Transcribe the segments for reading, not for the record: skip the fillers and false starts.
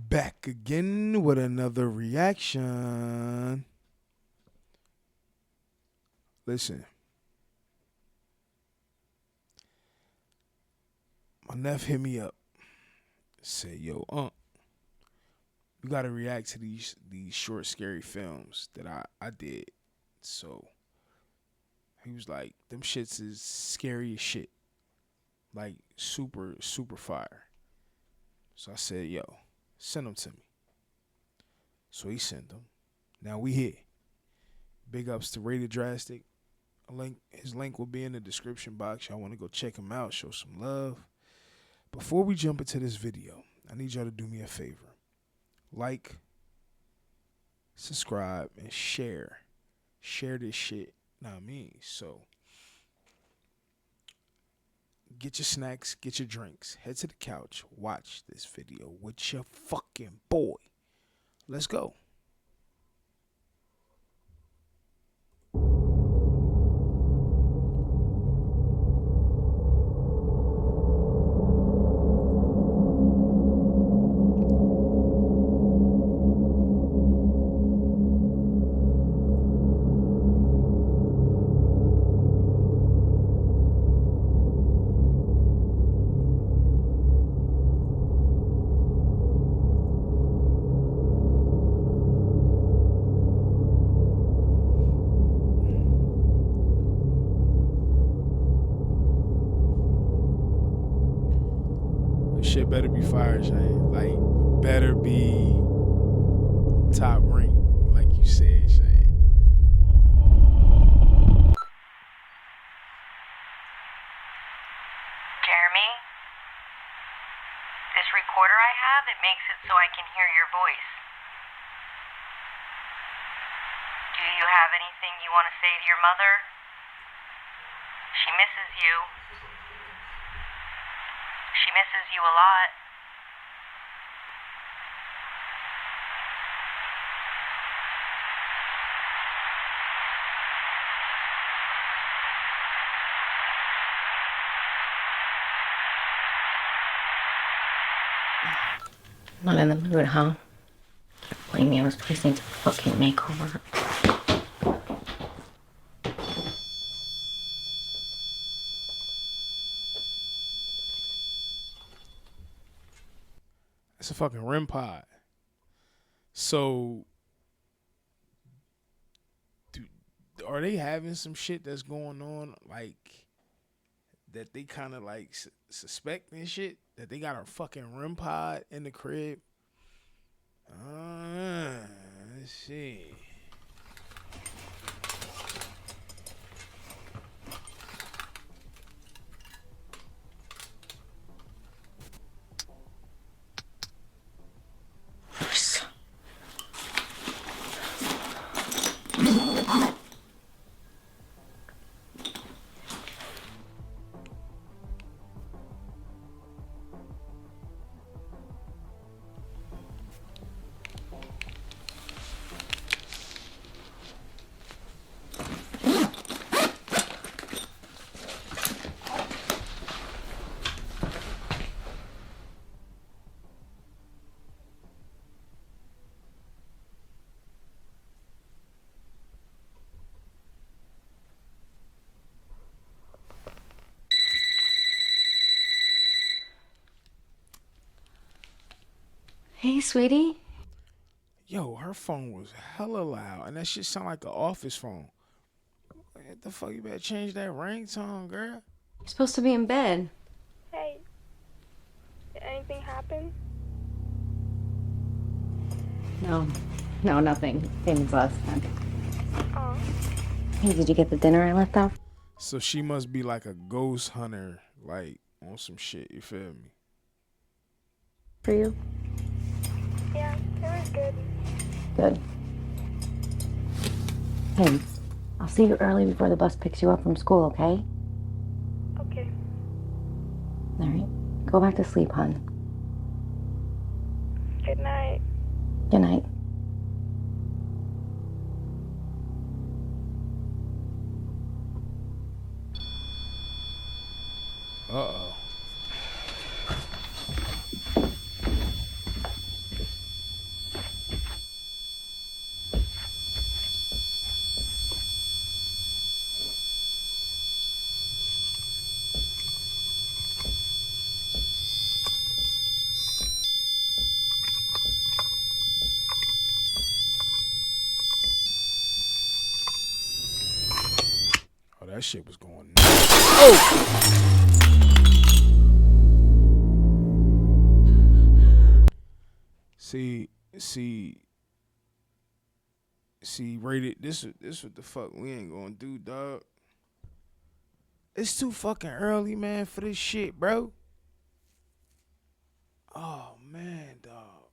Back again with another reaction. Listen, my neff hit me up. Said, "Yo, you gotta react to these short, scary films that I did." So he was like, "Them shits is scary as shit, like super super fire." So I said, "Yo, send them to me." So he sent them. Now we here. Big ups to Rated Drastic. His link will be in the description box. Y'all want to go check him out, show some love. Before we jump into this video, I need y'all to do me a favor. Like, subscribe, and share. Share this shit. Know what I mean? So, get your snacks, get your drinks, head to the couch, watch this video with your fucking boy. Let's go. Shit better be fire, Shane. Like, better be top rank, like you said, Shane. Jeremy, this recorder I have, it makes it so I can hear your voice. Do you have anything you want to say to your mother? She misses you. She misses you a lot. Not in the mood, huh? Blame me, I was placed into a fucking makeover. It's a fucking REM pod. So, are they having some shit that's going on, like, that they kind of like suspect and shit? That they got a fucking REM pod in the crib? Let's see. Hey, sweetie. Yo, her phone was hella loud, and that shit sound like an office phone. What the fuck? You better change that ringtone, girl. You're supposed to be in bed. Hey, did anything happen? No, nothing. Things last time. Oh, Hey, did you get the dinner I left out So she must be like a ghost hunter, like on some shit. You feel me? for you? yeah, it was good. Good. Hey, I'll see you early before the bus picks you up from school, okay? Okay. All right. Go back to sleep, hon. Good night. Good night. Uh-oh. that shit was going nuts. Oh! See, rated. This what the fuck we ain't gonna do, dog. It's too fucking early, man, for this shit, bro. Oh man, dog.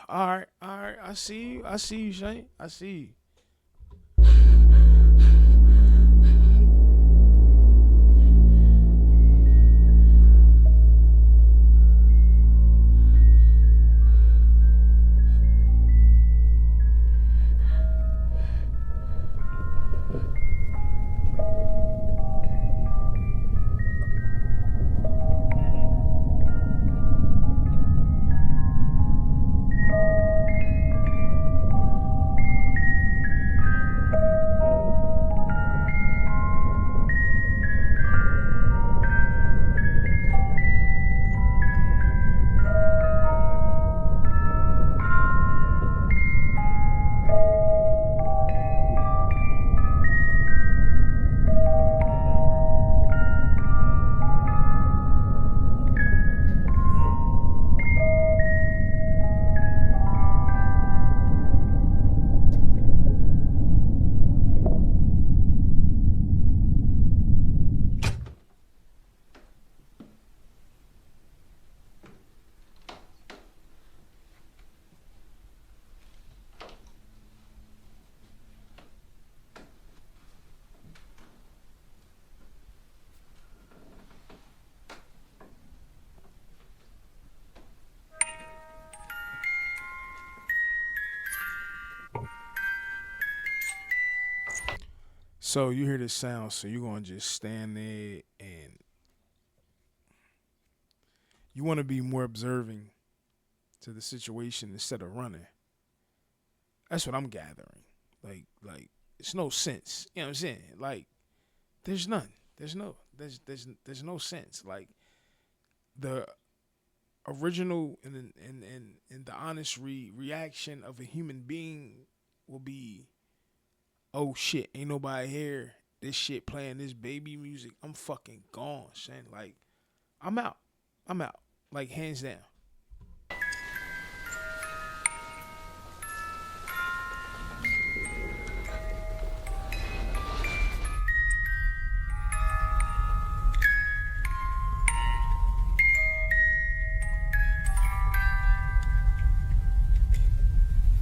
All right. I see you, Shane. I see you. So you hear this sound, so you're gonna just stand there and you wanna be more observing to the situation instead of running. That's what I'm gathering. Like it's no sense. You know what I'm saying? Like there's none. There's no sense. Like the original and the honest reaction of a human being will be, oh shit, ain't nobody here. This shit playing this baby music. I'm fucking gone, son. Like I'm out. Like hands down.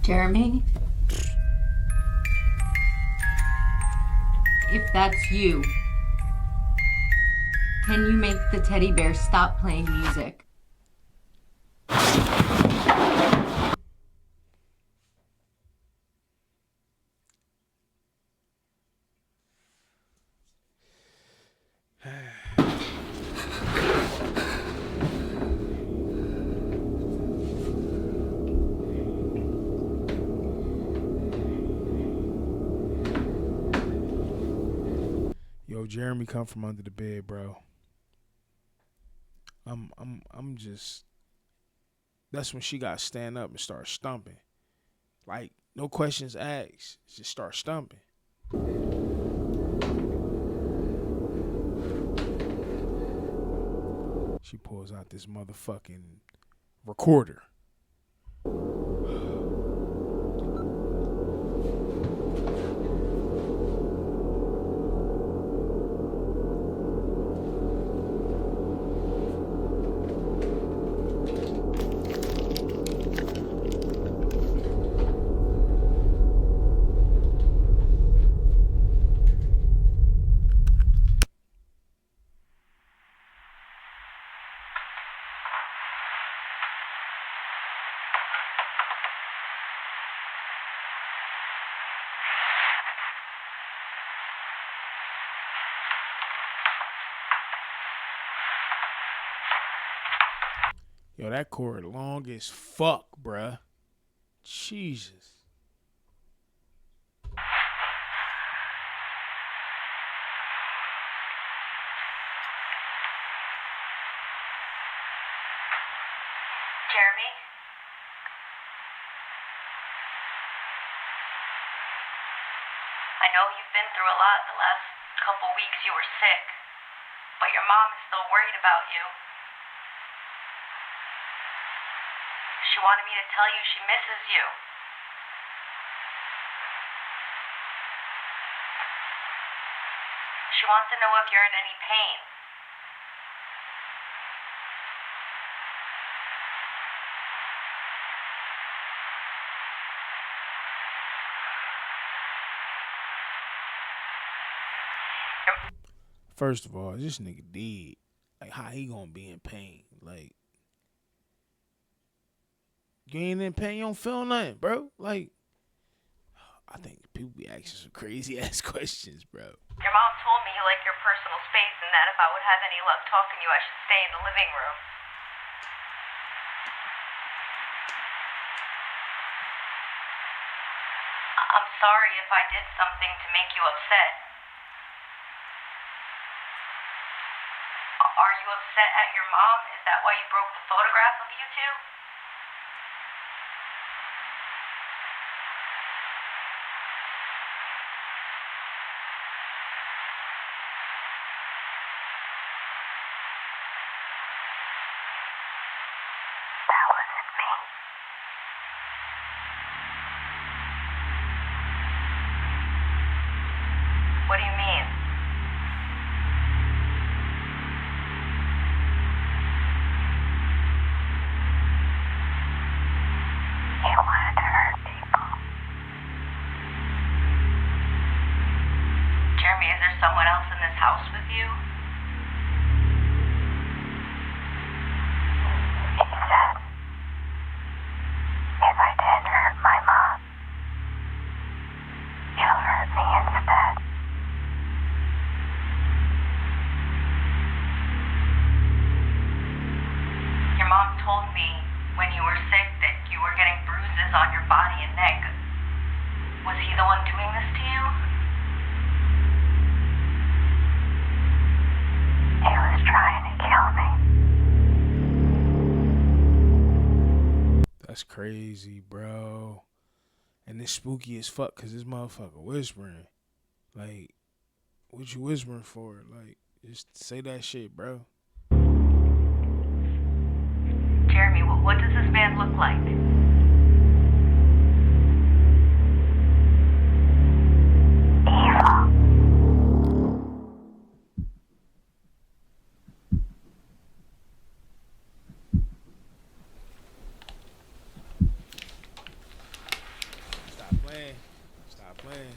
Jeremy? If that's you, can you make the teddy bear stop playing music? Yo, Jeremy come from under the bed, bro. I'm just. That's when she got to stand up and start stumping. Like no questions asked, just start stumping. She pulls out this motherfucking recorder. Yo, that cord long as fuck, bruh. Jesus. Jeremy? I know you've been through a lot the last couple weeks you were sick, but your mom is still worried about you. She wanted me to tell you she misses you. She wants to know if you're in any pain. First of all, this nigga dead. Like, how he gonna be in pain? Like, you ain't in pain, you don't feel nothing, bro. Like, I think people be asking some crazy ass questions, bro. Your mom told me you like your personal space and that if I would have any luck talking to you, I should stay in the living room. I'm sorry if I did something to make you upset. Are you upset at your mom? Is that why you broke the photograph of you two? That wasn't me. What do you mean? You wanted to hurt people. Jeremy, is there someone else in this house with you? He said, if I didn't hurt my mom, he'll hurt me instead. Your mom told me when you were sick that you were getting bruises on your body and neck. Was he the one doing this to you? He was trying to kill me. That's crazy, bro. And it's spooky as fuck because this motherfucker whispering. Like, what you whispering for? Like, just say that shit, bro. Jeremy, what does this man look like? Evil. Stop playing. Stop playing.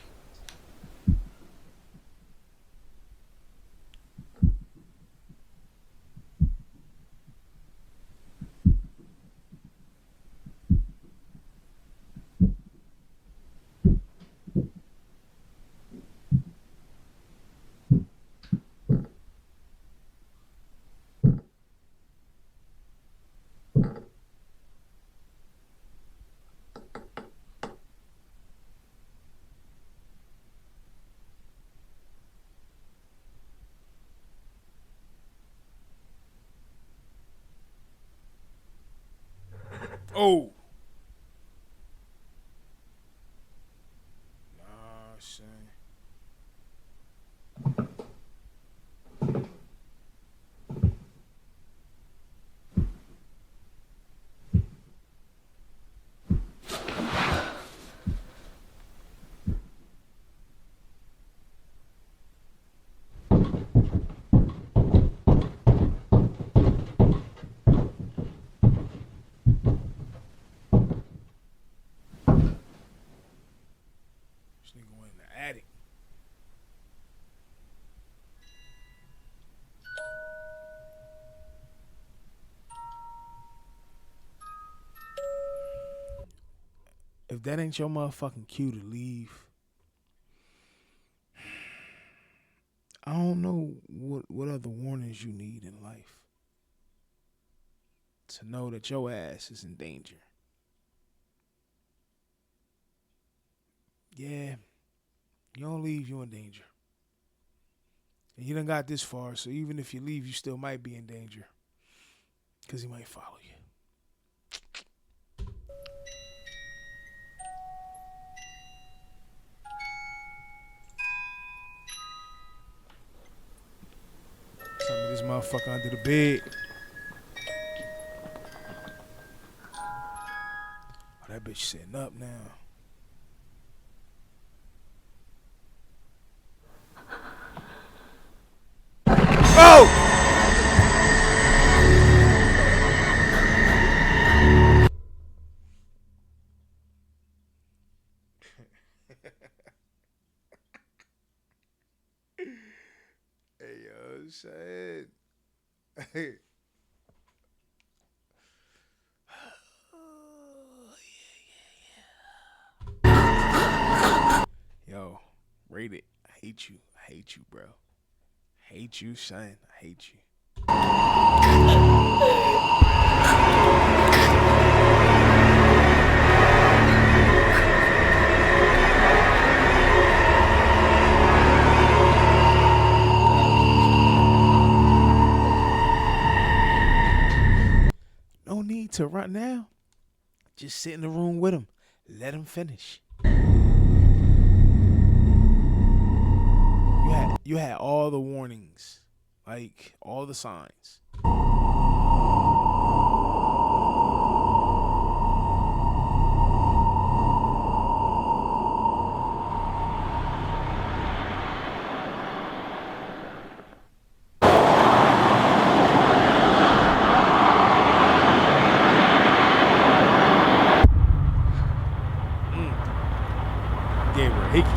Oh. Nah, son. This nigga went in the attic. If that ain't your motherfucking cue to leave, I don't know what other warnings you need in life to know that your ass is in danger. Yeah, you don't leave, you in danger. And you done got this far, so even if you leave, you still might be in danger. Because he might follow you. this motherfucker under the bed. Oh, that bitch sitting up now. Oh! Hey, yo, shit. Hey. Yo, rate it. I hate you. I hate you, bro. Hate you, son. I hate you. No need to run now. Just sit in the room with him. Let him finish. You had all the warnings, like all the signs. Gave her a hickey.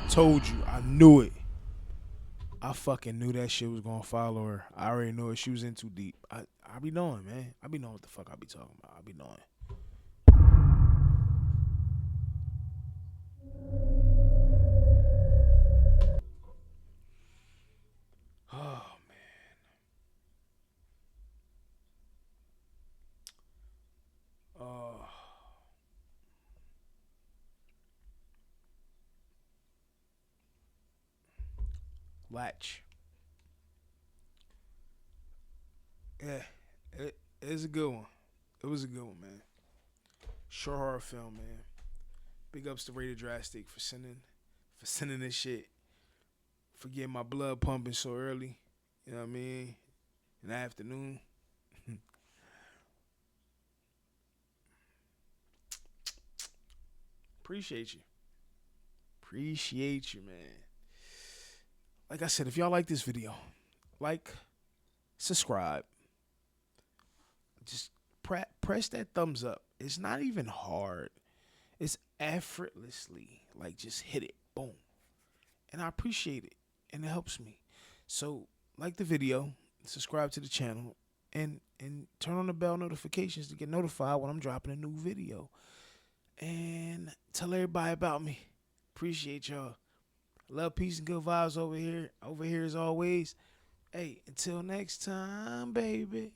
Told you, I knew it. I fucking knew that shit was gonna follow her. I already knew it. She was in too deep. I be knowing, man. I be knowing what the fuck I be talking about. I be knowing. Oh man. Oh. Latch. Yeah, it was a good one. It was a good one, man. Short horror film, man. Big ups to Rated Drastic for sending this shit. For getting my blood pumping so early. You know what I mean? In the afternoon. Appreciate you. Appreciate you, man. Like I said, if y'all like this video, like, subscribe. Just press that thumbs up. It's not even hard. It's effortlessly. Like, just hit it. Boom. And I appreciate it. And it helps me. So, like the video, subscribe to the channel, and turn on the bell notifications to get notified when I'm dropping a new video. And tell everybody about me. Appreciate y'all. Love, peace, and good vibes over here. Over here as always. Hey, until next time, baby.